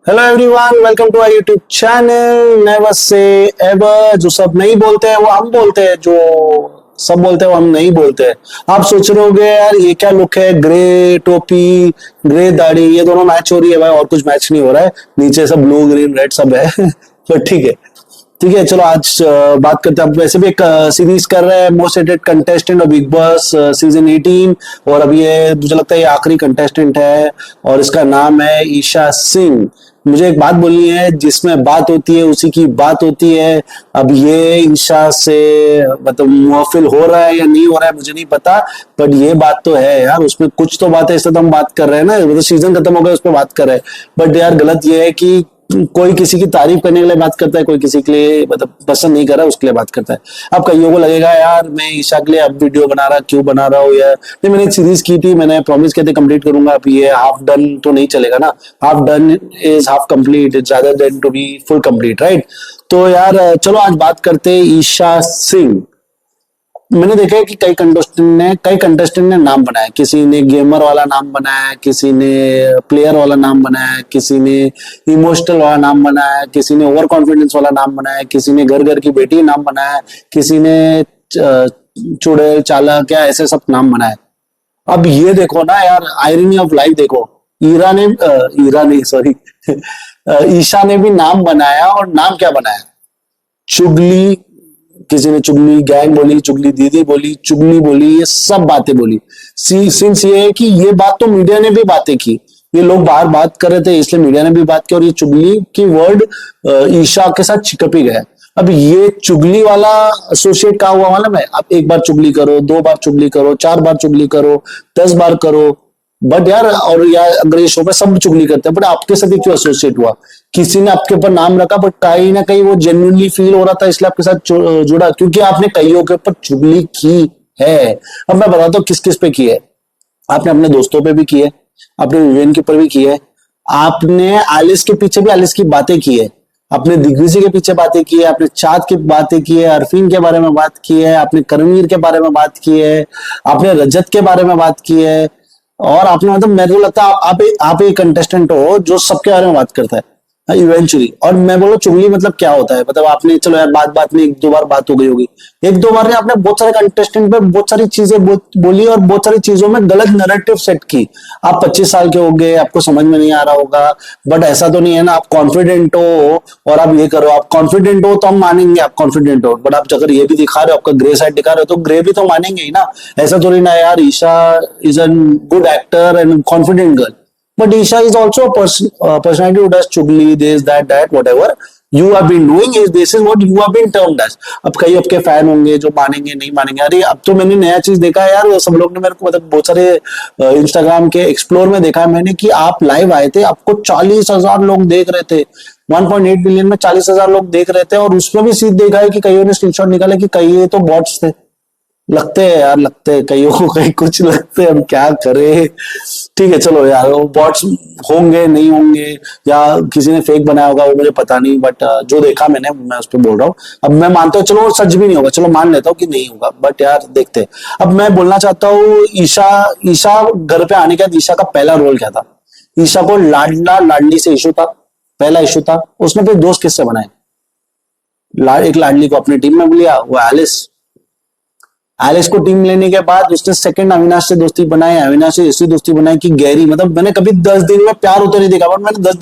Hello everyone, welcome to our YouTube channel never say ever. जो सब नहीं बोलते हैं वो हम बोलते हैं, जो सब बोलते हैं वो हम नहीं बोलते हैं। आप सोच रहे होगे यार ये क्या लुक है, ग्रे टोपी, ग्रे दाढ़ी, ये दोनों मैच हो रही है भाई, और कुछ मैच नहीं हो रहा है। नीचे सब ब्लू ग्रीन रेड सब है पर ठीक है। ठीक है, चलो आज बात करते हैं। अब वैसे भी एक सीरीज कर रहे हैं, most rated contestant of big boss season 18, और अब ये मुझे लगता है ये आखिरी कंटेस्टेंट है और इसका नाम है ईशा सिंह। मुझे एक बात बोलनी है, जिसमें बात होती है उसी की बात होती है। अब ये ईशा से मतलब मुआफिल हो रहा है या नहीं हो रहा है मुझे नहीं पता, बट ये बात तो है यार, उसमें कुछ तो बात है, इससे तो हम बात कर रहे हैं ना, मतलब सीजन खत्म हो गया उस पर बात कर रहे हैं। बट यार गलत ये है कि कोई किसी की तारीफ करने के लिए बात करता है, कोई किसी के लिए मतलब पसंद नहीं कर रहा उसके लिए बात करता है। अब कईयों को लगेगा यार मैं ईशा के लिए अब वीडियो बना रहा क्यों बना रहा हूँ, या नहीं, मैंने एक सीरीज की थी, मैंने प्रॉमिस किया था कंप्लीट करूंगा। अब ये हाफ डन तो नहीं चलेगा ना, half done is half complete, it's rather than to be full complete, right. तो यार चलो आज बात करते हैं ईशा सिंह। मैंने देखा है कि कई कंटेस्टेंट ने नाम बनाया। किसी ने गेमर वाला नाम बनाया, किसी ने प्लेयर वाला नाम बनाया, किसी ने इमोशनल वाला नाम बनाया, किसी ने ओवर कॉन्फिडेंस वाला नाम बनाया, किसी ने घर घर की बेटी नाम बनाया, किसी ने चुड़ैल चालक या ऐसे सब नाम बनाए। अब ये देखो ना यार, आयरनी ऑफ लाइफ देखो। ईरा नहीं, सॉरी ईशा ने भी नाम बनाया, और नाम क्या बनाया? चुगली। किसी ने चुगली गैंग बोली, चुगली दीदी बोली, चुगली बोली, ये सब बातें बोली। सिंस ये है कि ये बात तो मीडिया ने भी बातें की, ये लोग बाहर बात कर रहे थे इसलिए मीडिया ने भी बात की, और ये चुगली की वर्ड ईशा के साथ चिपक ही गया। अब ये चुगली वाला एसोसिएट कहा हुआ मालूम है? आप एक बार चुगली करो, दो बार चुगली करो, चार बार चुगली करो, 10 बार करो, बट यार, और यार अगर ये शो पे सब चुगली करते हैं, बट आपके साथ ये क्यों एसोसिएट हुआ? किसी ने आपके ऊपर नाम रखा, बट कहीं ना कहीं वो जेन्युइनली फील हो रहा था इसलिए आपके साथ जुड़ा, क्योंकि आपने कईयों के ऊपर चुगली की है। अब मैं बताता हूँ किस किस पे की है। आपने अपने दोस्तों पे भी की है, आपने विवेन के ऊपर भी की है, आपने आलिस के पीछे भी आलिस की बातें की है, आपने दिग्विजय के पीछे बातें की है, आपने चाँद की बातें की है, अरफीन के बारे में बात की है, आपने करणवीर के बारे में बात की है, आपने रजत के बारे में बात की है, और आपने मतलब मेरे को लगता है आप एक कंटेस्टेंट हो जो सबके बारे में बात करता है इवेंचुअली। और मैं बोलो चुगली मतलब क्या होता है, मतलब आपने चलो यार बात बात में एक दो बार बात हो गई होगी, एक दो बार ने आपने बहुत सारे कंटेस्टेंट पे बहुत सारी चीजें बोली, और बहुत सारी चीजों में गलत नैरेटिव सेट की। आप 25 साल के हो गए, आपको समझ में नहीं आ रहा होगा, बट ऐसा तो नहीं है ना आप कॉन्फिडेंट हो और आप ये करो। आप कॉन्फिडेंट हो तो हम मानेंगे आप कॉन्फिडेंट हो, बट आप अगर ये भी दिखा रहे हो, आपका ग्रे साइड दिखा रहे हो, तो ग्रे भी तो मानेंगे ही ना। ऐसा तो नहीं ना यार, Isha is a good actor and confident girl, but Isha is also a personality who does chugli, this, that, whatever you have been doing is this is what you have been termed as. अब कई आपके fan होंगे जो मानेंगे नहीं मानेंगे। अरे अब तो मैंने नया चीज देखा है यार, सब लोग ने मेरे को मतलब बहुत सारे इंस्टाग्राम के एक्सप्लोर में देखा है मैंने कि आप लाइव आए थे, आपको 40,000 लोग देख रहे थे, 1.8 बिलियन में 40,000 लोग देख रहे थे, और उसमें भी सीध देखा है कि कईयों ने स्क्रीनशॉट निकाला कि कई ये तो बॉट्स थे। लगते हैं यार, लगते हैं कईयों को, कहीं कुछ लगते हैं, हम क्या करें। ठीक है चलो यार, वो बॉट्स होंगे नहीं होंगे या किसी ने फेक बनाया होगा वो मुझे पता नहीं, बट जो देखा मैंने मैं उस पर बोल रहा हूँ। अब मैं मानता हूँ चलो सच भी नहीं होगा, चलो मान लेता हूँ कि नहीं होगा, बट यार देखते हैं। अब मैं बोलना चाहता हूँ ईशा ईशा घर पे आने के बाद ईशा का पहला रोल क्या था? ईशा को लाडला लाडली से इशू था, पहला इशू था। उसने फिर दोस्त किससे बनाए? एक लाडली को अपनी टीम में लिया, वो एलिस। एलिस को टीम लेने के बाद उसने सेकंड अविनाश से दोस्ती बनाई, अविनाश से ऐसी दोस्ती बनाई कि गहरी, मतलब मैंने कभी 10 दिन में प्यार होते नहीं देखा, और मैंने 10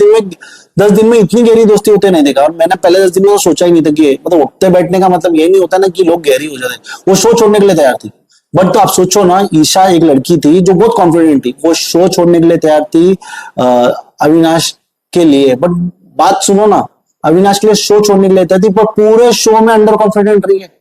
दिन में इतनी गहरी दोस्ती होते नहीं देखा। और मैंने पहले 10 दिन में तो सोचा ही नहीं था कि मतलब उठते बैठने का मतलब ये नहीं होता ना कि लोग गहरी हो जाते हैं। वो शो छोड़ने के लिए तैयार थी, बट तो आप सोचो ना, ईशा एक लड़की थी जो बहुत कॉन्फिडेंट थी, वो शो छोड़ने के लिए तैयार थी अविनाश के लिए। बट बात सुनो ना, अविनाश के लिए शो छोड़ने के लिए तैयार थी, पर पूरे शो में अंडर कॉन्फिडेंट रही है।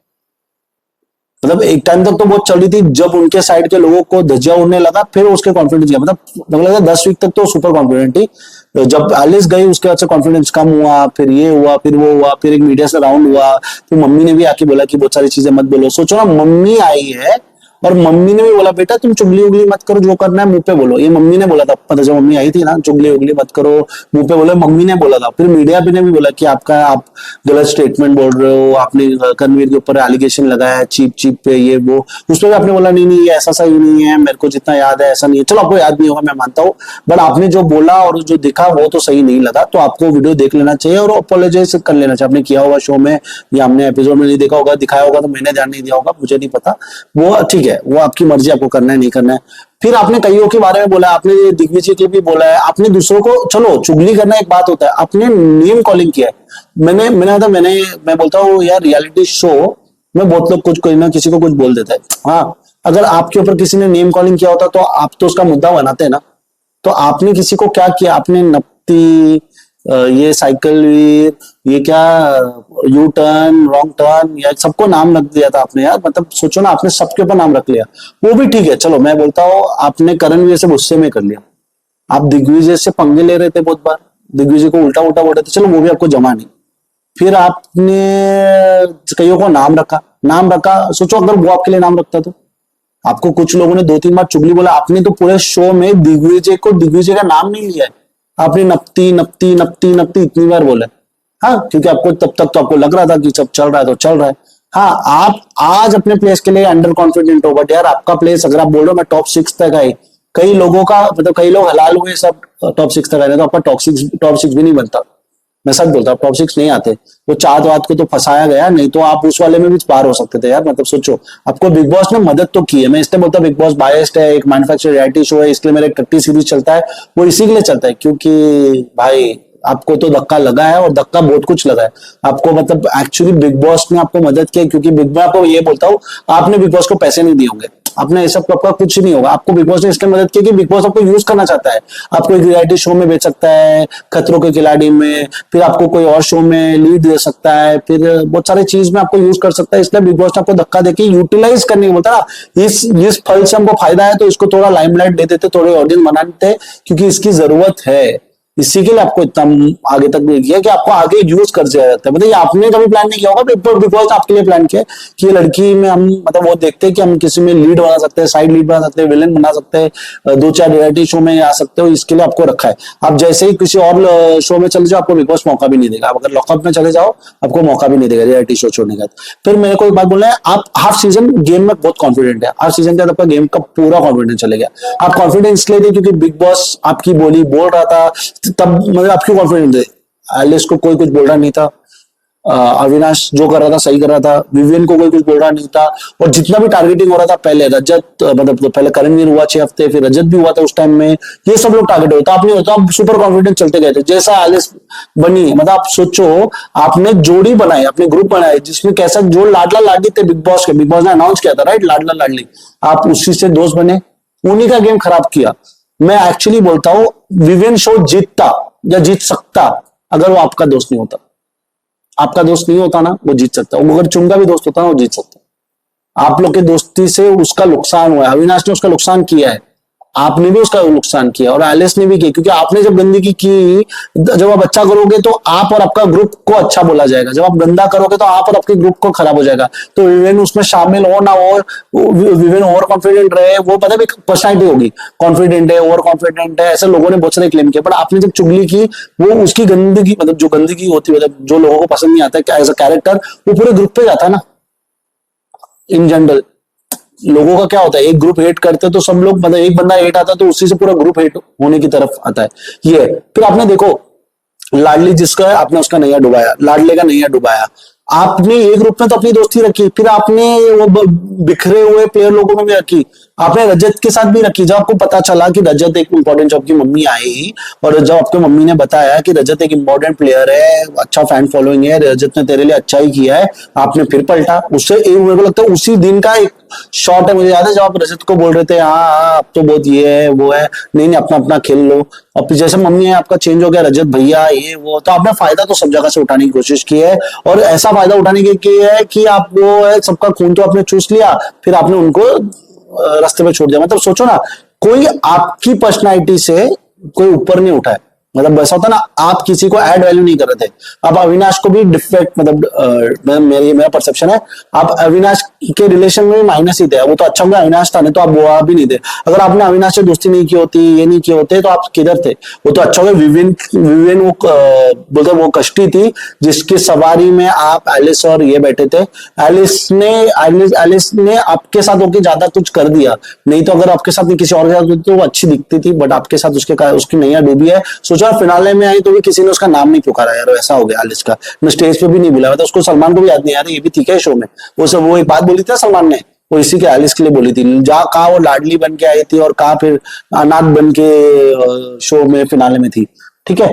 मतलब एक टाइम तक तो बहुत चली थी, जब उनके साइड के लोगों को धज्जिया उड़ने लगा फिर उसके कॉन्फिडेंस गया। मतलब लगा 10 वीक तक तो सुपर कॉन्फिडेंट थी, तो जब एलिस गई उसके बाद से कॉन्फिडेंस कम हुआ, फिर ये हुआ, फिर वो हुआ, फिर एक मीडिया से राउंड हुआ, फिर मम्मी ने भी आके बोला कि बहुत सारी चीजें मत बोलो। सोचो ना, मम्मी आई है और मम्मी ने भी बोला बेटा तुम चुगली उगली मत करो, जो करना है मुंह पे बोलो। ये मम्मी ने बोला था, मतलब जब मम्मी आई थी ना, चुगली उगली मत करो, मुंह पे बोलो, मम्मी ने बोला था। फिर मीडिया भी ने भी बोला कि आप गलत स्टेटमेंट बोल रहे हो, आपने करणवीर के ऊपर एलिगेशन लगाया है चीप चीप पे ये वो। उस पर भी आपने बोला नहीं नहीं ये ऐसा सही नहीं है, मेरे को जितना याद है ऐसा नहीं है। चलो आपको याद नहीं होगा मैं मानता हूँ, बट आपने जो बोला और जो दिखा वो तो सही नहीं लगा। तो आपको वीडियो देख लेना चाहिए और अपोलोजाइज कर लेना चाहिए। आपने किया होगा शो में या हमने एपिसोड में नहीं देखा होगा, दिखाया होगा तो मैंने ध्यान नहीं दिया होगा, मुझे नहीं पता। वो ठीक है, वो आपकी मर्जी, आपको करना है नहीं करना है। फिर आपने कईयों के बारे में बोला, आपने दिग्विजय के भी बोला है, आपने दूसरों को, चलो चुगली करना एक बात होता है, आपने नेम कॉलिंग किया है। मैं बोलता हूँ यार रियलिटी शो में बहुत लोग कुछ कोई ना किसी को कुछ बोल देता है। हाँ, अगर आपके ऊपर किसी ने नेम कॉलिंग किया होता तो आप तो उसका मुद्दा बनाते हैं ना। तो आपने किसी को क्या किया, आपने नप्ती, ये साइकिल वीर, ये क्या यू टर्न, रॉन्ग टर्न, या सबको नाम रख दिया था आपने यार। मतलब सोचो ना, आपने सबके ऊपर नाम रख लिया। वो भी ठीक है, चलो मैं बोलता हूँ आपने करणवीर से गुस्से में कर लिया। आप दिग्विजय से पंगे ले रहे थे बहुत बार, दिग्विजय को उल्टा उल्टा बोल रहे थे, चलो वो भी आपको जमा नहीं। फिर आपने कईयों को नाम रखा, सोचो अगर वो आपके लिए नाम रखता तो। आपको कुछ लोगों ने 2-3 बार चुगली बोला, आपने तो पूरे शो में दिग्विजय का नाम नहीं लिया है। आपने नप्ती नप्ती नप्ती नप्ती इतनी बार बोला। हाँ, क्योंकि आपको तब तक तो आपको लग रहा था कि सब चल रहा है तो चल रहा है। हाँ, आप आज अपने प्लेस के लिए अंडर कॉन्फिडेंट हो, बट यार आपका प्लेस अगर आप बोल रहे हो मैं टॉप 6 तक आई, कई लोगों का मतलब कई लोग हलाल हुए सब टॉप 6 तक आए, तो आपका टॉप 6 भी नहीं बनता। मैं सच बोलता हूँ, टॉप 6 नहीं आते। वो चाँद वाद को तो फंसाया गया, नहीं तो आप उस वाले में भी पार हो सकते थे यार। मतलब सोचो, आपको बिग बॉस ने मदद तो की है। मैं इसलिए बोलता हूँ बिग बॉस बायस्ड है, एक मैन्युफैक्चर रियलिटी शो है, इसलिए मेरा 31 सीरीज चलता है। वो इसी के लिए चलता है क्योंकि भाई आपको तो धक्का लगा है और धक्का बहुत कुछ लगा है आपको। मतलब एक्चुअली बिग बॉस ने आपको मदद की, क्योंकि बिग बॉस, आपको ये बोलता हूँ, आपने बिग बॉस को पैसे नहीं दिए होंगे, आपने ऐसा आपका कुछ नहीं होगा। आपको बिग बॉस ने इसलिए मदद की कि बिग बॉस आपको यूज करना चाहता है। आपको एक रियलिटी शो में बेच सकता है, खतरों के खिलाड़ी में, फिर आपको कोई और शो में लीड दे सकता है, फिर बहुत सारे चीज में आपको यूज कर सकता है। इसलिए बिग बॉस ने आपको धक्का देके यूटिलाइज करने को बोलता ना, इस फल से हमको फायदा है तो इसको थोड़ा लाइमलाइट दे देते, थोड़े ऑडियंस बना देते, क्योंकि इसकी जरूरत है। इसी के लिए आपको इतना आगे तक नहीं किया कि आपको आगे यूज कर दिया जाता है। मतलब ये आपने कभी प्लान नहीं किया होगा, बिकॉज आपके लिए प्लान किया कि ये लड़की में हम, मतलब वो देखते हैं कि हम किसी में लीड बना सकते हैं, साइड लीड बना सकते हैं, विलन बना सकते हैं, 2-4 रियलिटी शो में आ सकते हो, इसके लिए आपको रखा है। आप जैसे ही किसी और शो में चले जाओ, आपको बिग बॉस मौका भी नहीं देगा। आप अगर लॉकअप में चले जाओ, आपको मौका भी नहीं देगा रियलिटी शो छोड़ने का। फिर मेरे को एक बात बोलना है, आप हाफ सीजन गेम में बहुत कॉन्फिडेंट है, हाफ सीजन के बाद आपका गेम का पूरा कॉन्फिडेंस चले गया। आप कॉन्फिडेंस इसलिए थे क्योंकि बिग बॉस आपकी बोली बोल रहा था, तब मतलब आप क्यों कॉन्फिडेंट थे। एलिस को कोई कुछ बोल रहा नहीं था, अविनाश जो कर रहा था सही कर रहा था, विवियन को कोई कुछ बोल रहा नहीं था। और जितना भी टारगेटिंग हो रहा था पहले रजत, मतलब पहले करणवीर हुआ 6 हफ्ते, फिर रजत भी हुआ था उस टाइम में, ये सब लोग टारगेट होता, आप नहीं होता, आप सुपर कॉन्फिडेंट चलते गए थे। जैसा एलिस बनी, मतलब आप सोचो, आपने जोड़ी बनाई, आपने ग्रुप बनाया जिसमें कैसा जो लाडला लाडली थे बिग बॉस के, बिग बॉस ने अनाउंस किया था राइट, लाडला लाडली, आप उसी से दोस्त बने, उन्हीं का गेम खराब किया। मैं एक्चुअली बोलता हूँ विवियन शो जीतता या जीत सकता अगर वो आपका दोस्त नहीं होता। आपका दोस्त नहीं होता ना, वो जीत सकता। वो अगर चुंगा भी दोस्त होता ना, वो जीत सकता। आप लोग के दोस्ती से उसका नुकसान हुआ है, अविनाश ने उसका नुकसान किया है, आपने भी उसका नुकसान किया और एलिस ने भी किया, क्योंकि आपने जब गंदगी की, जब आप अच्छा करोगे तो आप और आपका ग्रुप को अच्छा बोला जाएगा, जब आप गंदा करोगे तो आप और आपके ग्रुप को खराब हो जाएगा। तो विवेन उसमें शामिल हो ना हो, विवेन ओवर कॉन्फिडेंट रहे, वो पता है पर्सनैलिटी होगी, कॉन्फिडेंट है, ओवर कॉन्फिडेंट है, ऐसे लोगों ने बहुत सारे क्लेम किए। बट आपने जब चुगली की, वो उसकी गंदगी, मतलब जो गंदगी होती है, मतलब जो लोगों को पसंद नहीं आता है एज अ कैरेक्टर, वो पूरे ग्रुप पे जाता है ना। इन जनरल लोगों का क्या होता है, एक ग्रुप हेट करते तो सब लोग, मतलब एक बंदा हेट आता तो उसी से पूरा ग्रुप हेट होने की तरफ आता है। ये फिर आपने देखो लाडली जिसका है, आपने उसका नैया डुबाया, लाडले का नैया डुबाया। आपने एक ग्रुप में तो अपनी दोस्ती रखी, फिर आपने वो बिखरे हुए प्लेयर लोगों में भी रखी, आपने रजत के साथ भी रखी। जब आपको पता चला कि रजत एक इंपॉर्टेंट, जब आपकी मम्मी आई और जब आपकी मम्मी ने बताया कि रजत एक इंपॉर्टेंट प्लेयर है, अच्छा फैन फॉलोइंग है, रजत ने तेरे लिए अच्छा ही किया है, आपने फिर पलटा उससे। मेरे को लगता है उसी दिन का एक शॉट है, मुझे याद है, जब आप रजत को बोल रहे थे हाँ अब तो बहुत ये है वो है, नहीं नहीं अपना अपना खेल लो। और फिर जैसे मम्मी है आपका चेंज हो गया, रजत भैया ये वो, तो आपने फायदा तो सब जगह से उठाने की कोशिश की है, और ऐसा फायदा उठाने की है कि आप वो है, सबका खून तो आपने चूस लिया, फिर आपने उनको रास्ते में छोड़ दिया। मतलब सोचो ना, कोई आपकी पर्सनालिटी से कोई ऊपर नहीं उठा है, मतलब ऐसा होता ना, आप किसी को ऐड वैल्यू नहीं कर रहे थे। अब अविनाश को भी डिफेक्ट, मतलब मेरा परसेप्शन है, आप अविनाश के रिलेशन में भी माइनस ही थे। वो तो अच्छा होगा अविनाश था, नहीं तो आप वो भी नहीं थे। अगर आपने अविनाश से दोस्ती नहीं की होती, ये नहीं किए होते, तो आप किधर थे? वो तो अच्छा होगा विविन, विविन वो बोलते वो कश्ती थी जिसकी सवारी में आप, एलिस और ये बैठे थे। एलिस ने आपके साथ होकर ज्यादा कुछ कर दिया, नहीं तो अगर आपके साथ नहीं किसी और के साथ होती तो वो अच्छी दिखती थी, बट आपके साथ उसकी नैया डूबी है। सोचा फिनाले में आई तो भी किसी ने उसका नाम नहीं पुकारा यार, ऐसा हो गया एलिस का। मैं स्टेज पे भी नहीं बुलाया था उसको, सलमान को भी याद नहीं आ रहा ये भी ठीक है शो में। वो सब वो एक बात बोली थी सलमान ने, वो इसी के एलिस के लिए बोली थी, जहाँ कहा वो लाडली बन के आई थी और कहा फिर अनाथ बन के शो में फिनाले में थी, ठीक है।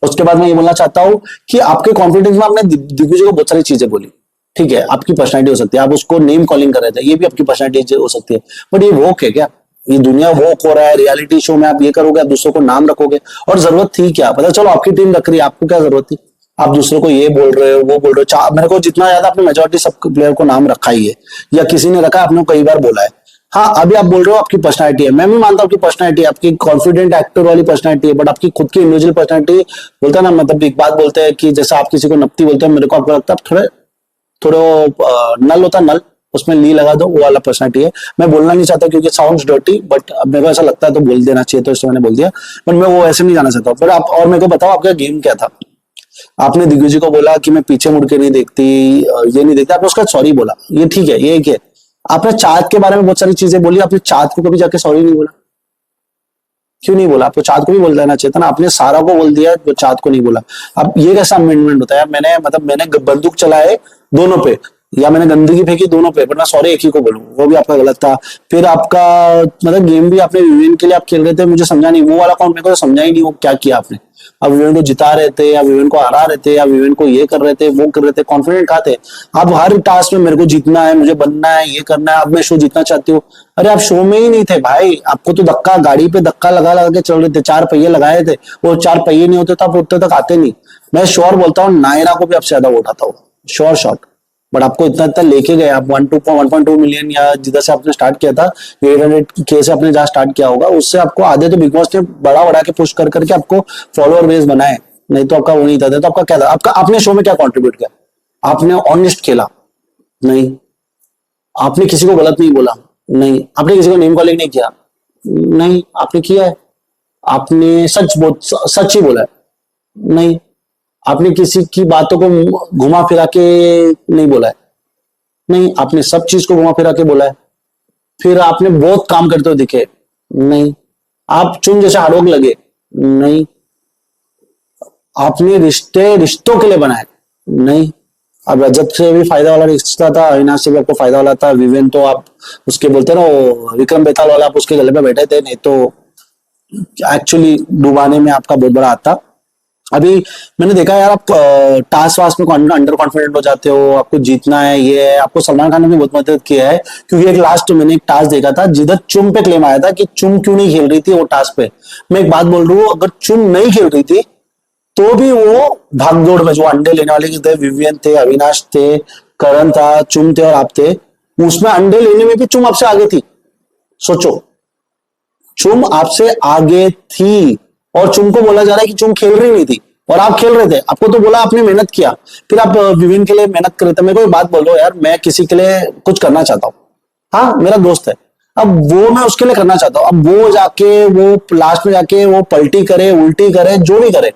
उसके बाद मैं ये बोलना चाहता हूँ कि आपके कॉन्फिडेंस में आपने दिग्विजय को बहुत सारी चीजें बोली, ठीक है, आपकी पर्सनैलिटी हो सकती है, आप उसको नेम कॉलिंग कर रहे थे, ये भी आपकी पर्सनैलिटी हो सकती है, बट ये वोक है क्या? ये दुनिया वोक हो रहा है, रियलिटी शो में आप ये करोगे, आप दूसरों को नाम रखोगे, और जरूरत थी क्या? पता चलो आपकी टीम रख रही है, आपको क्या जरूरत थी? आप दूसरों को ये बोल रहे हो, वो बोल रहे हो। मेरे को जितना याद है आपने मेजोरिटी सब प्लेयर को नाम रखा ही है, या किसी ने रखा, आपने कई बार बोला है। हाँ, अभी आप बोल रहे हो आपकी पर्सनैलिटी है, मैं भी मानता हूँ आपकी पर्सनैलिटी है, आपकी कॉन्फिडेंट एक्टर वाली पर्सनैलिटी है, बट आपकी खुद की इंडिविजुअल पर्सनैलिटी, बोलता है ना, मतलब एक बात बोलते हैं कि जैसे आप किसी को नपती बोलते हैं, मेरे को आपको लगता है थोड़े थोड़ा नल होता है, नल, उसमें ली लगा दो, वो वाला पर्सनैलिटी है। मैं बोलना नहीं चाहता क्योंकि साउंड्स डर्टी, बट अब मेरे को ऐसा लगता है तो बोल देना चाहिए, तो इसलिए मैंने बोल दिया, बट मैं वो ऐसे नहीं जाना चाहता। फिर आप और मेरे को बताओ आपका गेम क्या था? आपने दिग्विजय को बोला कि मैं पीछे मुड़ के नहीं देखती, ये नहीं देखती, आपने उसका सॉरी बोला, ये ठीक है, ये एक है। आपने चाँद के बारे में बहुत सारी चीजें बोली, आपने चाँद को कभी जाके सॉरी नहीं बोला, क्यों नहीं बोला? आपको चाँद को भी बोल देना चाहिए था ना, आपने सारा को बोल दिया, तो चाँद को नहीं बोला। अब ये कैसा अमेंडमेंट होता है? मैंने मतलब मैंने बंदूक चलाए दोनों पे, या मैंने गंदगी फेंकी दोनों पे, बट मैं सॉरी एक ही को बोलूं, वो भी आपका गलत था। फिर आपका मतलब गेम भी आपने विवेन के लिए आप खेल रहे थे, मुझे समझा नहीं वो वाला कौन, मेरे को तो समझा ही नहीं वो क्या किया आपने। अब विवेन को जिता रहे थे, या विवेन को हरा रहे थे, या विवेन को ये कर रहे थे, वो कर रहे थे, कॉन्फिडेंट कहाँ थे? अब हर टास्क में मेरे को जीतना है, मुझे बनना है, ये करना है, अब मैं शो जीतना चाहती हूँ। अरे आप शो में ही नहीं थे भाई, आपको तो धक्का, गाड़ी पे धक्का लगा लगा के चल रहे थे, चार पहिए लगाए थे, वो चार पहिए नहीं होते तो आप उतने तक आते नहीं। मैं श्योर बोलता हूँ नायरा को भी आपसे ज्यादा वोट आता हूँ, श्योर शॉट। बट आपको इतना इतना लेके गए आप, 1.2 मिलियन, या जिधर से आपने स्टार्ट किया था 800K से आपने जहाँ स्टार्ट किया होगा, उससे आपको आधे तो बिग बॉस ने बड़ा बड़ा के पुश कर करके आपको फॉलोअर बेस बनाए, नहीं तो आपका वो नहीं था। तो आपका क्या था? आपका आपने शो में क्या कॉन्ट्रीब्यूट किया? आपने ऑनेस्ट खेला? नहीं। आपने किसी को गलत नहीं बोला? नहीं। आपने किसी को नेम कॉलिंग नहीं किया? नहीं। आपने किया है? आपने सच ही बोला है? नहीं। आपने किसी की बातों को घुमा फिरा के नहीं बोला है? नहीं। आपने सब चीज को घुमा फिरा के बोला है। फिर आपने बहुत काम करते हुए दिखे? नहीं। आप चुन जैसे आरोप लगे? नहीं। आपने रिश्ते रिश्तों के लिए बनाए? नहीं। अब रजत से भी फायदा वाला रिश्ता था, अविनाश से भी आपको फायदा वाला था, विवेन तो आप उसके बोलते ना वो विक्रम बेताल वाला, आप उसके गले पे बैठे थे, नहीं तो एक्चुअली डुबाने में आपका बहुत बड़ा हाथ था। अभी मैंने देखा यार, आप टास्क वास्क में अंडर कॉन्फिडेंट हो जाते हो, आपको जीतना है, ये है। आपको सलमान खान ने भी बहुत मदद किया है, क्योंकि एक लास्ट मैंने एक टास्क देखा था जिधर चुम पे क्लेम आया था कि चुम क्यों नहीं खेल रही थी वो टास्क पे। मैं एक बात बोल रहा हूँ, अगर चुम नहीं खेल रही थी तो भी वो भागदौड़ में जो अंडे लेने वाले थे, विवियन थे, अविनाश थे, करण था, चुम थे और आप थे, उसमें अंडे लेने में भी चुम आपसे आगे थी। सोचो, चुम आपसे आगे थी, और चुम को बोला जा रहा है कि चुम खेल रही नहीं थी और आप खेल रहे थे। आपको तो बोला आपने मेहनत किया, फिर आप विवेन के लिए मेहनत कर रहे थे। मेरे को एक बात बोलो यार, मैं किसी के लिए कुछ करना चाहता हूँ, हाँ मेरा दोस्त है, अब वो मैं उसके लिए करना चाहता हूँ, अब वो जाके वो लास्ट में जाके वो पलटी करे, उल्टी करे, जो भी करे,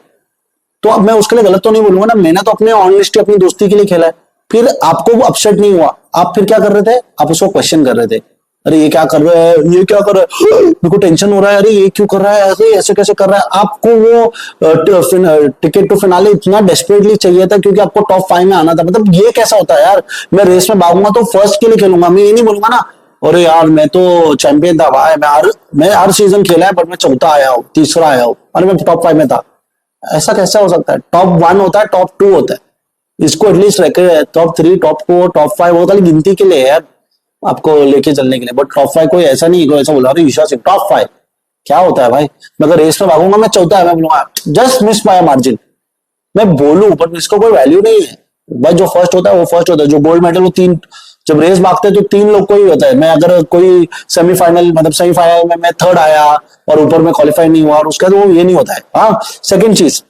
तो अब मैं उसके लिए गलत तो नहीं बोलूंगा ना। मैंने तो अपने ऑनेस्टी, अपनी दोस्ती के लिए खेला है। फिर आपको वो अपसेट नहीं हुआ, आप फिर क्या कर रहे थे? आप उसको क्वेश्चन कर रहे थे, अरे ये क्या कर रहा है, ये क्या कर रहा है, मेरे को टेंशन हो रहा है, अरे ये क्यों कर रहा है, ऐसे ऐसे कैसे कर रहा है। आपको वो टिकट टू फिनाले इतना डेस्परेटली चाहिए था क्योंकि आपको टॉप 5 में आना था। मतलब ये कैसा होता है यार, मैं रेस में भागूंगा तो फर्स्ट के लिए खेलूंगा, मैं ये नहीं बोलूंगा ना अरे यार मैं तो चैंपियन था भाई, मैं हर सीजन खेला है बट मैं चौथा आया हूँ, तीसरा आया हूँ, अरे मैं टॉप 5 में था। ऐसा कैसा हो सकता है? टॉप 1 होता है, टॉप 2 होता है, इसको एटलीस्ट रखे, टॉप 3, टॉप 4, टॉप 5 वो खाली गिनती के लिए है, आपको लेके चलने के लिए। बट टॉप 5 कोई ऐसा नहीं, कोई ऐसा बोला विश्वास टॉप 5 क्या होता है भाई? मैं अगर रेस में भागूंगा मैं चौथा है, मैं बोलूंगा जस्ट मिस बाय मार्जिन, मैं बोलूं, बट इसको कोई वैल्यू नहीं है भाई। जो फर्स्ट होता है वो फर्स्ट होता है, जो गोल्ड मेडल वो 3 जब रेस भागते हैं तो 3 लोग को ही होता है। मैं अगर कोई सेमीफाइनल मतलब सेमीफाइनल में मैं थर्ड आया और ऊपर में क्वालिफाई नहीं हुआ और उसके बाद वो ये नहीं होता है। हाँ, सेकंड चीज,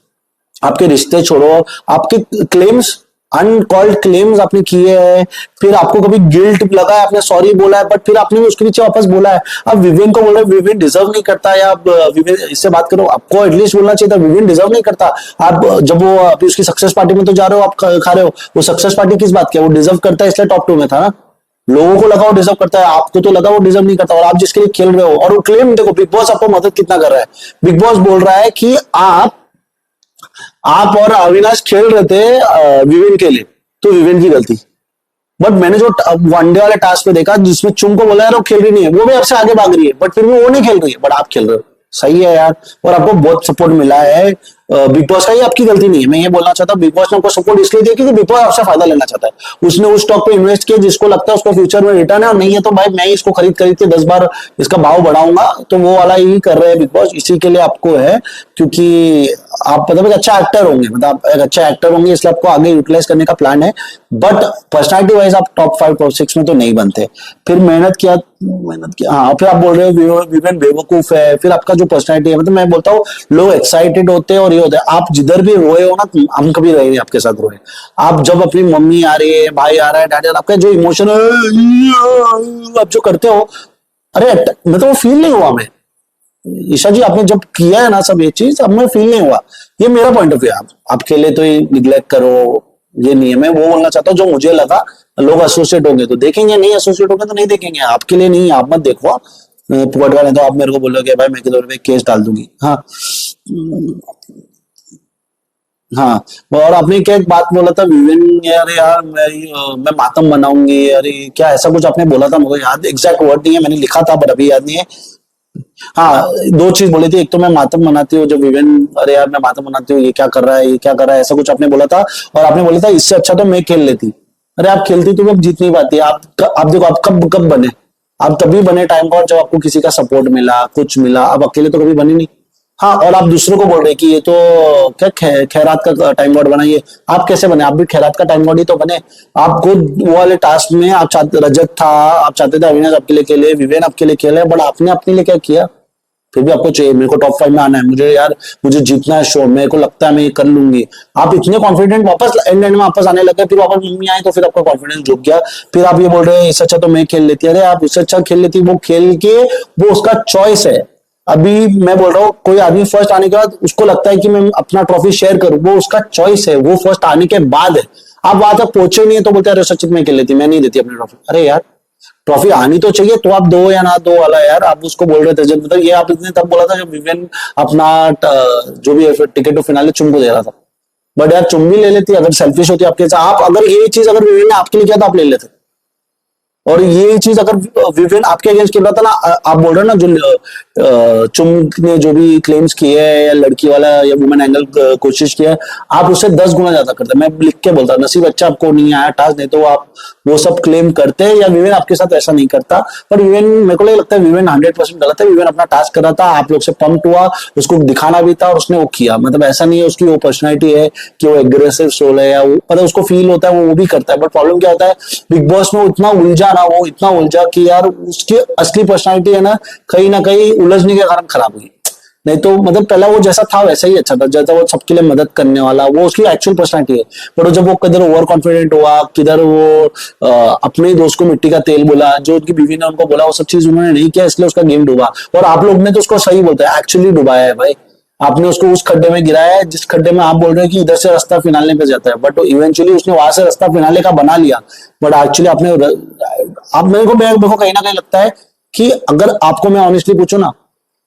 आपके रिश्ते छोड़ो, आपके क्लेम्स, अनकॉल्ड क्लेम्स आपने किए हैं, फिर आपको कभी गिल्ट लगा है, आपने सॉरी बोला है, बट फिर आपने उसके नीचे वापस बोला है। अब विवेन को बोल रहे विवेन डिजर्व नहीं करता, या आप विवेन इससे बात करो, आपको एटलीस्ट बोलना चाहिए था विवेन डिजर्व नहीं करता। आप जब वो अभी उसकी सक्सेस पार्टी में तो जा रहे हो, आप खा रहे हो, वो सक्सेस पार्टी किस बात की है? वो डिजर्व करता है इसलिए टॉप 2 में था ना। लोगों को लगा वो डिजर्व करता है, आपको तो लगा वो डिजर्व नहीं करता, और आप जिसके लिए खेल रहे हो। और वो क्लेम देखो, बिग बॉस आपको मदद कितना कर रहा है। बिग बॉस बोल रहा है कि आप और अविनाश खेल रहे थे विवेन के लिए, तो विवेन की गलती। बट मैंने जो वनडे वाले टास्क पे देखा जिसमें चुम को बोला यार वो खेल रही नहीं है, वो भी आपसे आगे भाग रही है, बट फिर भी वो नहीं खेल रही है, बट आप खेल रहे हो। सही है यार, और आपको बहुत सपोर्ट मिला है बिग बॉस का, ये आपकी गलती नहीं है। मैं ये बोलना चाहता हूँ, बिग बॉस ने आपको सपोर्ट इसलिए दिया क्योंकि बिग बॉस आपसे फायदा लेना चाहता है। उसने उस स्टॉक पे इन्वेस्ट किया जिसको लगता है उसको फ्यूचर में रिटर्न है, और नहीं है तो भाई मैं इसको खरीद खरीद के 10 बार इसका भाव बढ़ाऊंगा, तो वो वाला ही कर रहे हैं बिग बॉस। इसी के लिए आपको है, क्योंकि आप मतलब एक अच्छा एक्टर होंगे, मतलब आप एक अच्छा एक्टर होंगे, इसलिए आपको आगे यूटिलाइज करने का प्लान है। बट पर्सनालिटी वाइज आप टॉप 5 टॉप 6 में तो नहीं बनते। फिर मेहनत किया, हाँ, फिर आप बोल रहे हो विवेन बेवकूफ है, फिर आपका जो पर्सनालिटी है, मतलब मैं बोलता हूँ लोग एक्साइटेड होते हैं और ये होता है। आप जिधर भी रोए हो ना, हम कभी रहे नहीं आपके साथ रोए। आप जब अपनी मम्मी आ रही है, भाई आ रहा है, डैडी, आपका जो इमोशन आप जो करते हो, अरे मैं तो वो फील नहीं हुआ। मैं ईशा जी, आपने जब किया है ना सब ये चीज, अब मैं फील नहीं हुआ। ये मेरा पॉइंट ऑफ व्यू है। आपके लिए तो ये निग्लेक्ट करो, ये नहीं है। मैं वो बोलना चाहता हूँ जो मुझे लगा, लोग एसोसिएट होंगे तो देखेंगे, नहीं एसोसिएट होंगे तो नहीं देखेंगे। आपके लिए नहीं, आप मत देखो। पुगट वाले तो आप मेरे को बोलोगे भाई मैं किधर पे केस डाल दूंगी। हाँ, हाँ। और आपने क्या एक बात बोला था विवेन, यार यार मैं मातम बनाऊंगी, अरे क्या ऐसा कुछ आपने बोला था, मुझे याद एग्जैक्ट वर्ड नहीं है, मैंने लिखा था पर अभी याद नहीं है। हाँ, 2 चीज बोली थी, एक तो मैं मातम मनाती हूँ जब विवेन, अरे यार मैं मातम मनाती हूँ, ये क्या कर रहा है, ये क्या कर रहा है, ऐसा कुछ आपने बोला था। और आपने बोला था इससे अच्छा तो मैं खेल लेती। अरे आप खेलती तो अब जीत नहीं पाती। आप देखो, आप कब कब बने, आप तभी बने टाइम पर जब आपको किसी का सपोर्ट मिला, कुछ मिला। अब अकेले तो कभी बने नहीं। हाँ, और आप दूसरों को बोल रहे कि ये तो क्या खैरात का टाइम गॉड बना। ये आप कैसे बने? आप भी खैरात का टाइम गॉड ही तो बने। आपको वो वाले टास्क में आप चाहते, रजत था, आप चाहते थे अविनाश आपके लिए खेले, विवेन आपके लिए खेले, बट आपने अपने लिए क्या किया? फिर भी आपको चाहिए मेरे को टॉप 5 में आना है, मुझे यार मुझे जीतना है शो, मेरे को लगता है मैं ये कर लूंगी। आप इतने कॉन्फिडेंट वापस एंड में वापस आने लगे, फिर वापस मम्मी आई तो फिर आपका कॉन्फिडेंस झुक गया। फिर आप ये बोल रहे हैं इससे अच्छा तो मैं खेल लेती। अरे आप इससे अच्छा खेल लेती, वो खेल के वो उसका चॉइस है। अभी मैं बोल रहा हूँ, कोई आदमी फर्स्ट आने के बाद उसको लगता है कि मैं अपना ट्रॉफी शेयर करूं, वो उसका चॉइस है, वो फर्स्ट आने के बाद है। आप वहां तक पहुंचे नहीं है तो बोलते अरे सचिन मैं खेल लेती, मैं नहीं देती अपनी ट्रॉफी। अरे यार, ट्रॉफी आनी तो चाहिए, तो आप दो या ना दो वाला यार, आप उसको बोल रहे थे जब, मतलब ये आप इतने तब बोला था जब विवेन अपना जो भी टिकट टू फिनाले चुम को दे रहा था। बट यार चुम भी ले लेती अगर सेल्फिश होती आपके साथ। आप अगर ये चीज अगर विवेन ने आपके लिए किया तो आप ले लेते। और ये चीज अगर विवेन आपके अगेंस्ट खेल रहा था ना, आप बोल रहे हो ना जो चुम ने जो भी क्लेम्स किए है या लड़की वाला या वुमेन एंगल कोशिश किया है, आप उससे 10 गुना ज्यादा करते। मैं लिख के बोलता, नसीब अच्छा आपको नहीं आया टास्क, नहीं तो आप वो सब क्लेम करते, या विवेन आपके साथ ऐसा नहीं करता। पर विवेन, मेरे को लगता है विवेन 100% गलत है। विवेन अपना टास्क कर रहा था, आप लोग से पंप्ड हुआ, उसको दिखाना भी था और उसने वो किया। मतलब ऐसा नहीं है उसकी वो पर्सनैलिटी है कि वो एग्रेसिव सोल है, या वो मतलब उसको फील होता है वो भी करता है। बट प्रॉब्लम क्या होता है, बिग बॉस में इतना उलझा ना, वो इतना उलझा कि यार उसकी असली पर्सनैलिटी है ना कहीं उलझने के कारण खराब हुई। नहीं तो मतलब पहला वो जैसा था वैसा ही अच्छा था, जैसा वो सबके लिए मदद करने वाला, वो उसकी एक्चुअल पर्सनैलिटी है। पर वो जब वो किधर ओवर कॉन्फिडेंट हुआ, किधर वो अपने दोस्त को मिट्टी का तेल बोला, जो उनकी बीवी ने उनको बोला, वो सब चीज उन्होंने नहीं किया, इसलिए उसका गेम डूबा। और आप लोग ने तो उसको सही बोलते हैं, एक्चुअली डुबाया है भाई। आपने उसको उस खड्डे में गिराया है जिस खड्डे में आप बोल रहे हैं कि इधर से रास्ता फिनाले पे जाता है, बट इवेंचुअली उसने वहां से रास्ता फिनाले का बना लिया। बट एक्चुअली आपने, आप मेरे को कहीं ना कहीं लगता है कि अगर आपको मैं ऑनेस्टली पूछूं ना,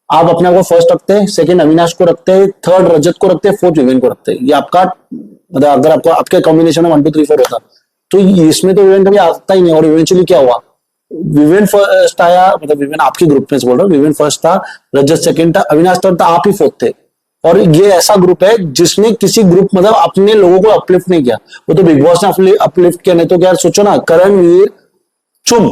आप अपने आप को फर्स्ट रखते, सेकंड अविनाश को रखते, थर्ड रजत को रखते, फोर्थ विवेन को रखते। ये आपका मतलब अगर आपको आपके कॉम्बिनेशन में 1 2 3 4 होता तो इसमें तो विवेन कभी आता ही नहीं। और इवेंचुअली क्या हुआ, विवेन फर्स्ट आया, मतलब विवेन आपकी ग्रुप में से बोल रहा हूँ, विवेन फर्स्ट था, रजत सेकंड था, अविनाश थर्ड था, आप ही फोर्थ थे। और ये ऐसा ग्रुप है जिसने किसी ग्रुप मतलब अपने लोगों को अपलिफ्ट नहीं किया, वो तो बिग बॉस ने अपलिफ्ट किया। नहीं तो क्या सोचो ना, करणवीर, चुम,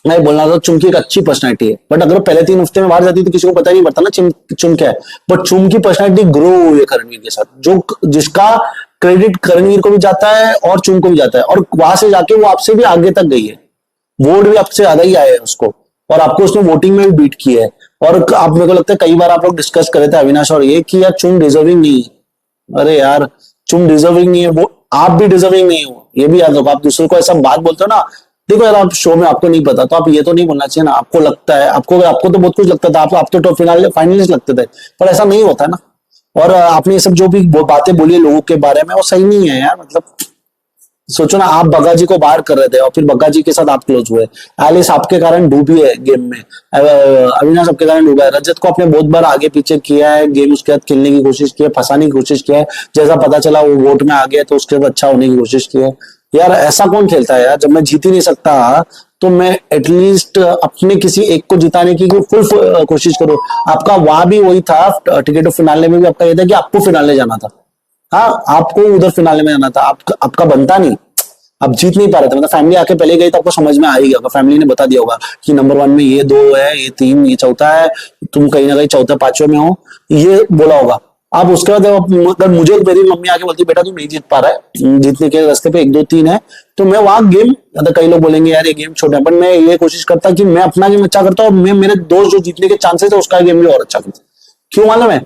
मैं बोलना था चुम की एक अच्छी पर्सनैलिटी है, बट अगर पहले 3 हफ्ते में बाहर जाती तो किसी को पता नहीं पड़ता ना चुम क्या है। बट चुम की पर्सनैलिटी ग्रो हुई है करणवीर के साथ, जो जिसका क्रेडिट करणवीर को भी जाता है और चुम को भी जाता है, और वहां से जाके वो आपसे भी आगे तक गई है। वोट भी आपसे ज्यादा ही आए हैं उसको, और आपको उसने वोटिंग में भी बीट किया है। और आप, मेरे को लगता है कई बार आप लोग डिस्कस करे थे अविनाश और ये कि यार चुन डिजर्विंग नहीं है। अरे यार तुम डिजर्विंग नहीं है, वो आप भी डिजर्विंग नहीं हो, ये भी याद रखो। आप दूसरे को ऐसा बात बोलते हो ना, देखो यार आप शो में आपको नहीं पता तो आप ये तो नहीं बोलना चाहिए ना, आपको लगता है, आपको आपको तो बहुत कुछ लगता था, आप तो टॉप फाइनलिस्ट लगते थे, पर ऐसा नहीं होता ना। और आपने ये सब जो भी बातें बोली है लोगों के बारे में, वो सही नहीं है यार। मतलब सोचो ना, आप बग्गा जी को बाहर कर रहे थे और फिर बग्गा जी के साथ आप क्लोज हुए। एलिस आपके कारण डूबी है गेम में, अविनाश आपके कारण डूबा है, रजत को आपने बहुत बार आगे पीछे किया है, गेम उसके साथ खेलने की कोशिश की है, फंसाने की कोशिश किया है, जैसा पता चला वो वोट में आ गया तो उसके साथ अच्छा होने की कोशिश की है। यार ऐसा कौन खेलता है यार, जब मैं जीत ही नहीं सकता तो मैं एटलीस्ट अपने किसी एक को जिताने की फुल कोशिश करूं। आपका वहां भी वही था, टिकट ऑफ फिनाले में भी आपका ये था कि आपको फिनाले जाना था। हाँ आपको उधर फिनाले में जाना था, आपका बनता नहीं, आप जीत नहीं पा रहे थे। मतलब फैमिली आके पहले गई तो आपको समझ में आ ही गया, फैमिली ने बता दिया होगा कि नंबर 1 में ये 2 है, ये 3, ये चौथा है, तुम कहीं ना कहीं चौथे पांचवे में हो, ये बोला होगा। अब उसके बाद अगर मुझे मेरी मम्मी आके बोलती बेटा तू नहीं जीत पा रहा है, जीतने के रास्ते पे 1 2 3 है, तो मैं वहां गेम, मतलब कई लोग बोलेंगे यार ये गेम छोटा है, पर मैं ये कोशिश करता कि मैं अपना गेम अच्छा करता और मैं मेरे दोस्त जो जीतने के चांसेस है उसका गेम भी और अच्छा करता। क्यों मालूम है?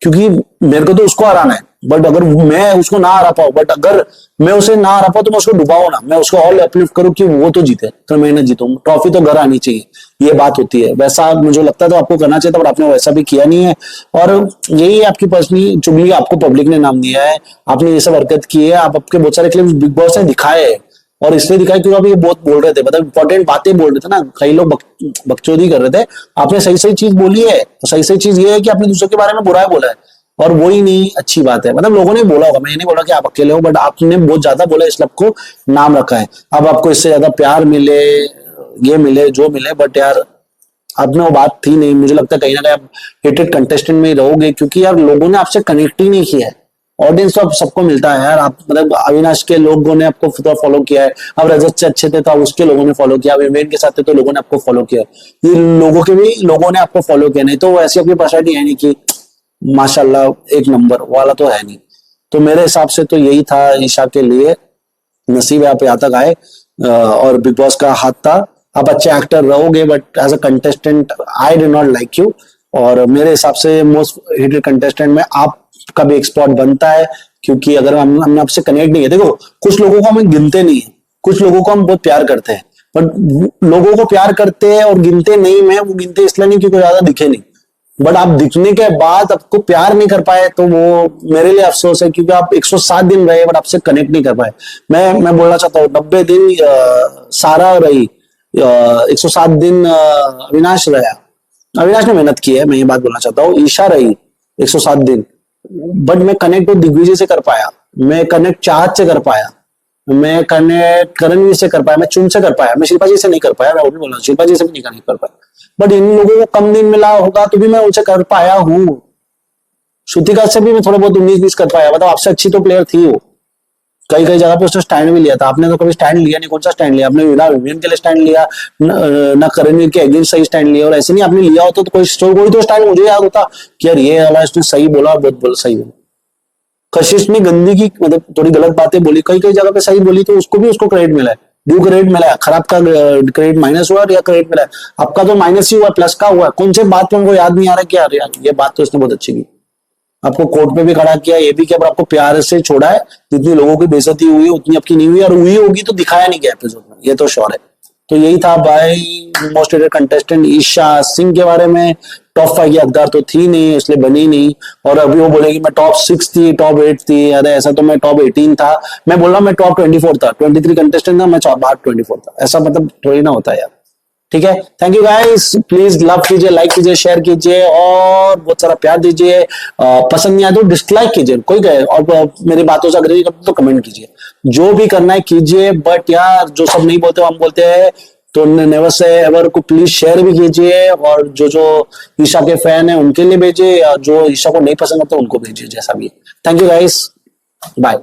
क्योंकि मेरे को तो उसको हराना है, बट अगर मैं उसको ना हरा पाऊं, बट अगर मैं उसे ना हरा पाऊं तो मैं उसको डुबाऊ ना, मैं उसको और अपलिफ्ट करूं कि वो तो जीते तो मैं ना जीतूं, ट्रॉफी तो घर आनी चाहिए, ये बात होती है। वैसा मुझे लगता है तो आपको करना चाहिए था, पर आपने वैसा भी किया नहीं है। और यही है आपकी पर्सनली चुगली, आपको पब्लिक ने नाम दिया है, आपने ये सब हरकत की है, आप आपके बहुत सारे क्लिप्स बिग बॉस ने दिखाए है, और इसलिए दिखाई क्योंकि आप ये बहुत बोल रहे थे, मतलब इंपॉर्टेंट बातें बोल रहे थे ना, कई लोग बकचोदी कर रहे थे, आपने सही सही चीज बोली है। सही सही चीज ये है कि आपने दूसरों के बारे में बुरा बोला है, और वो ही नहीं अच्छी बात है। मतलब लोगों ने बोला होगा, मैं ये नहीं बोला कि आप अकेले हो, बट आपने बहुत ज्यादा बोला, इसलिए आपको नाम रखा है। अब आपको इससे ज्यादा प्यार मिले, ये मिले, जो मिले, बट यार अब में वो बात थी नहीं। मुझे लगता है कहीं ना कहीं आप हेटेड कंटेस्टेंट में ही रहोगे, क्योंकि यार लोगों ने आपसे कनेक्ट ही नहीं किया है। ऑडियंस तो अब सबको मिलता है यार, आप मतलब अविनाश के लोगों ने आपको फॉलो किया है, अब रजत से अच्छे थे तो अब उसके लोगों ने फॉलो किया, अब इमरान के साथ थे तो लोगों ने आपको फॉलो किया, ये लोगों के भी लोगों ने आपको फॉलो किया, नहीं तो ऐसी अपनी पर्सनैलिटी है नहीं कि माशाल्लाह एक नंबर वाला तो है नहीं। तो मेरे हिसाब से तो यही था ईशा के लिए, नसीब है आप यहाँ तक आए, और बिग बॉस का हाथ था। आप अच्छे एक्टर रहोगे, but as a contestant I do not like you, और मेरे हिसाब से मोस्ट हेटेड कंटेस्टेंट में आपका भी एक स्पॉट बनता है, क्योंकि अगर हमने आपसे कनेक्ट नहीं है, देखो कुछ लोगों को हम गिनते नहीं है, कुछ लोगों को हम बहुत प्यार करते हैं, बट लोगों को प्यार करते हैं और गिनते नहीं, में वो गिनते इसलिए नहीं क्योंकि ज्यादा दिखे नहीं, बट आप दिखने के बाद आपको प्यार नहीं कर पाए तो वो मेरे लिए अफसोस है, क्योंकि आप 107 दिन रहे बट आपसे कनेक्ट नहीं कर पाए। मैं बोलना चाहता हूँ 90 दिन सारा रही, 107 दिन अविनाश रहा, अविनाश ने मेहनत की है, मैं ये बात बोलना चाहता हूँ। ईशा रही 107 दिन, बट मैं कनेक्ट दिग्विजय से कर पाया, मैं कनेक्ट चाहत से कर पाया, मैं कनेक्ट करणवीर से कर पाया, मैं चुन से कर पाया, मैं शिल्पा जी से नहीं कर पाया, मैं वो भी बोल रहा हूँ शिल्पा जी से भी नहीं कनेक्ट कर पाया, बट इन लोगों को कम दिन मिला होगा तो भी मैं उनसे कर पाया हूँ। श्रुतिका से भी मैं थोड़ा बहुत 19-20 कर पाया, मतलब आपसे अच्छी तो प्लेयर थी वो, कई कई जगह पे उसने स्टैंड भी लिया था, आपने तो कभी स्टैंड लिया नहीं। कौन सा स्टैंड लिया आपने? ना विवियन के लिए स्टैंड लिया, ना करणवीर के अगेंस्ट सही स्टैंड लिया, और ऐसे नहीं आपने लिया होता तो कोई तो स्टैंड मुझे याद होता कि यार ये वाला इसने सही बोला, बहुत सही बोला। कशिश ने गंदी की मतलब थोड़ी गलत बातें बोली, कई कई जगह पे सही बोली, तो उसको भी उसको क्रेडिट मिला है, ड्यू क्रेडिट मिला है। खराब का क्रेडिट माइनस हुआ या क्रेडिट मिला है? आपका तो माइनस ही हुआ, प्लस का हुआ। कौन से बात पे हमको याद नहीं आ रहा कि यार ये बात तो इसने बहुत अच्छी की, आपको कोर्ट पे भी खड़ा किया, ये भी किया, पर आपको प्यार से छोड़ा है। जितनी लोगों की बेइज्जती हुई उतनी आपकी नहीं हुई, और हुई होगी तो दिखाया नहीं गया एपिसोड में, ये तो श्योर है। तो यही था भाई most hated contestant Isha Singh के बारे में। टॉप 5 की हकदार तो थी नहीं, इसलिए बनी नहीं, और अभी वो बोलेगी मैं टॉप 6 थी, टॉप 8 थी। अरे ऐसा तो मैं टॉप 18 था, मैं बोल रहा मैं टॉप 24 था, 23 कंटेस्टेंट था, मैं बाहर 24 था, ऐसा मतलब थोड़ी ना होता है यार। ठीक है, thank you guys, please love कीजिए, लाइक कीजिए, शेयर कीजिए, और बहुत सारा प्यार दीजिए। पसंद नहीं आया तो डिसलाइक कीजिए, कोई कहे, और मेरी बातों से अगर नहीं करते तो कमेंट कीजिए, जो भी करना है कीजिए। बट यार जो सब नहीं बोलते हम बोलते हैं, तो नेवर से एवर को प्लीज शेयर भी कीजिए, और जो जो ईशा के फैन है उनके लिए भेजिए, या जो ईशा को नहीं पसंद आता उनको भेजिए, जैसा भी। Thank you guys, bye.